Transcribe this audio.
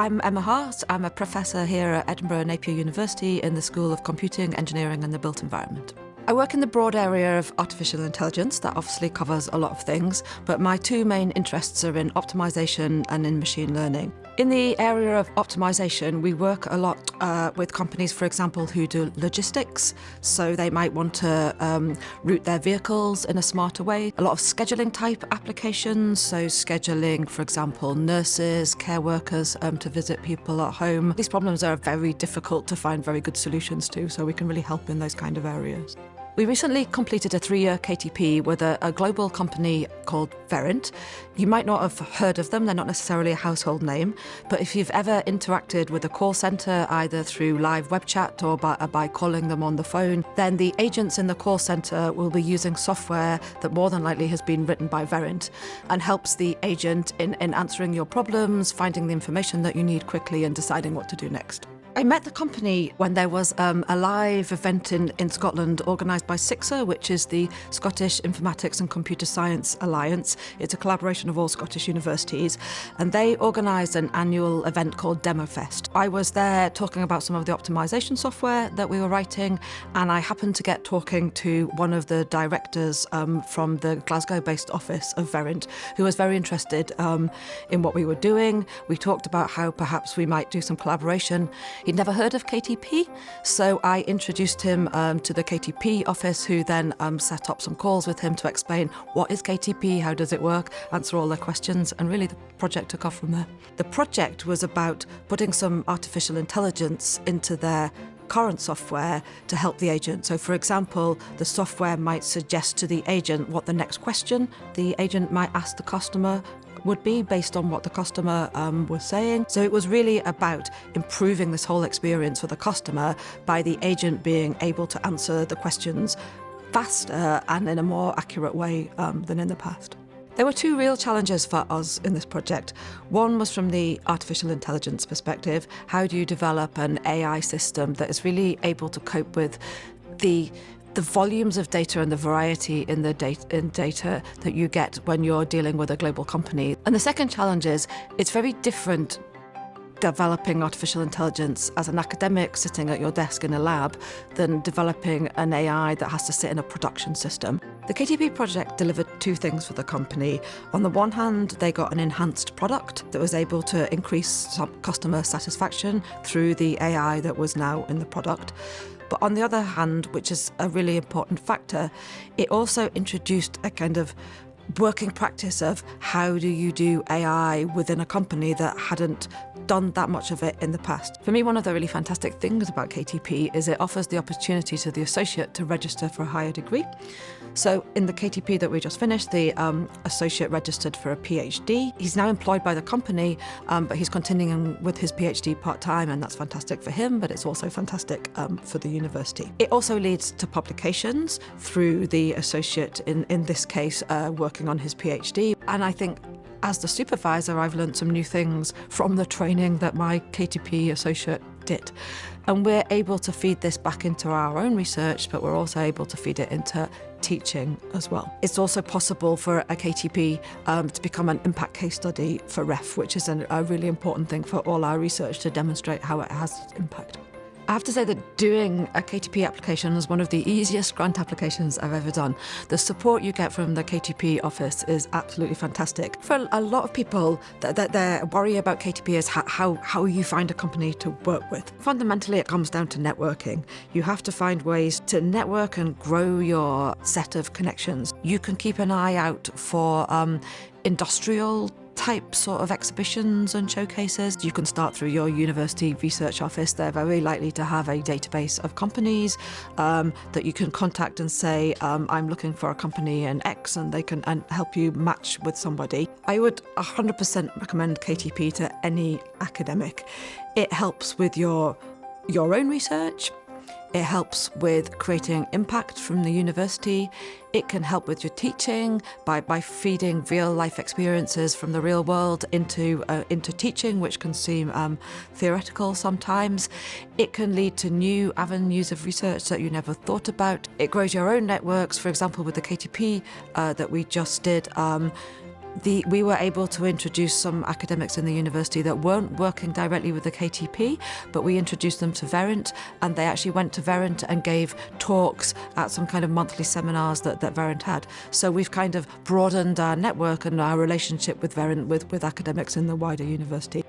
I'm Emma Hart. I'm a professor here at Edinburgh Napier University in the School of Computing, Engineering and the Built Environment. I work in the broad area of artificial intelligence. That obviously covers a lot of things, but my two main interests are in optimization and in machine learning. In the area of optimization, we work a lot with companies, for example, who do logistics. So they might want to route their vehicles in a smarter way. A lot of scheduling type applications, so scheduling, for example, nurses, care workers to visit people at home. These problems are very difficult to find very good solutions to, so we can really help in those kind of areas. We recently completed a 3-year KTP with a global company called Verint. You might not have heard of them, they're not necessarily a household name, but if you've ever interacted with a call centre, either through live web chat or by calling them on the phone, then the agents in the call centre will be using software that more than likely has been written by Verint and helps the agent in answering your problems, finding the information that you need quickly and deciding what to do next. I met the company when there was a live event in Scotland organised by SICSA, which is the Scottish Informatics and Computer Science Alliance. It's a collaboration of all Scottish universities, and they organised an annual event called DemoFest. I was there talking about some of the optimisation software that we were writing, and I happened to get talking to one of the directors from the Glasgow-based office of Verint, who was very interested in what we were doing. We talked about how perhaps we might do some collaboration. He'd never heard of KTP, so I introduced him to the KTP office, who then set up some calls with him to explain what is KTP, how does it work, answer all their questions, and really the project took off from there. The project was about putting some artificial intelligence into their current software to help the agent. So for example, the software might suggest to the agent what the next question the agent might ask the customer would be based on what the customer was saying. So it was really about improving this whole experience for the customer by the agent being able to answer the questions faster and in a more accurate way than in the past. There were two real challenges for us in this project. One was from the artificial intelligence perspective. How do you develop an AI system that is really able to cope with the volumes of data and the variety in the data that you get when you're dealing with a global company? And the second challenge is it's very different developing artificial intelligence as an academic sitting at your desk in a lab than developing an AI that has to sit in a production system. The KTP project delivered two things for the company. On the one hand, they got an enhanced product that was able to increase some customer satisfaction through the AI that was now in the product. But on the other hand, which is a really important factor, it also introduced a kind of working practice of how do you do AI within a company that hadn't done that much of it in the past. For me, one of the really fantastic things about KTP is it offers the opportunity to the associate to register for a higher degree. So in the KTP that we just finished, the associate registered for a PhD. He's now employed by the company, but he's continuing with his PhD part-time, and that's fantastic for him, but it's also fantastic for the university. It also leads to publications through the associate, in this case, working on his PhD. And I think as the supervisor, I've learned some new things from the training that my KTP associate did. And we're able to feed this back into our own research, but we're also able to feed it into teaching as well. It's also possible for a KTP to become an impact case study for REF, which is a really important thing for all our research to demonstrate how it has impact. I have to say that doing a KTP application is one of the easiest grant applications I've ever done. The support you get from the KTP office is absolutely fantastic. For a lot of people, their worry about KTP is how you find a company to work with. Fundamentally, it comes down to networking. You have to find ways to network and grow your set of connections. You can keep an eye out for industrial type sort of exhibitions and showcases. You can start through your university research office. They're very likely to have a database of companies that you can contact and say, I'm looking for a company in X, and they can help you match with somebody. I would 100% recommend KTP to any academic. It helps with your own research. It helps with creating impact from the university. It can help with your teaching by feeding real life experiences from the real world into teaching, which can seem theoretical sometimes. It can lead to new avenues of research that you never thought about. It grows your own networks. For example, with the KTP that we just did, We were able to introduce some academics in the university that weren't working directly with the KTP, but we introduced them to Verint, and they actually went to Verint and gave talks at some kind of monthly seminars that Verint had. So we've kind of broadened our network and our relationship with Verint with academics in the wider university.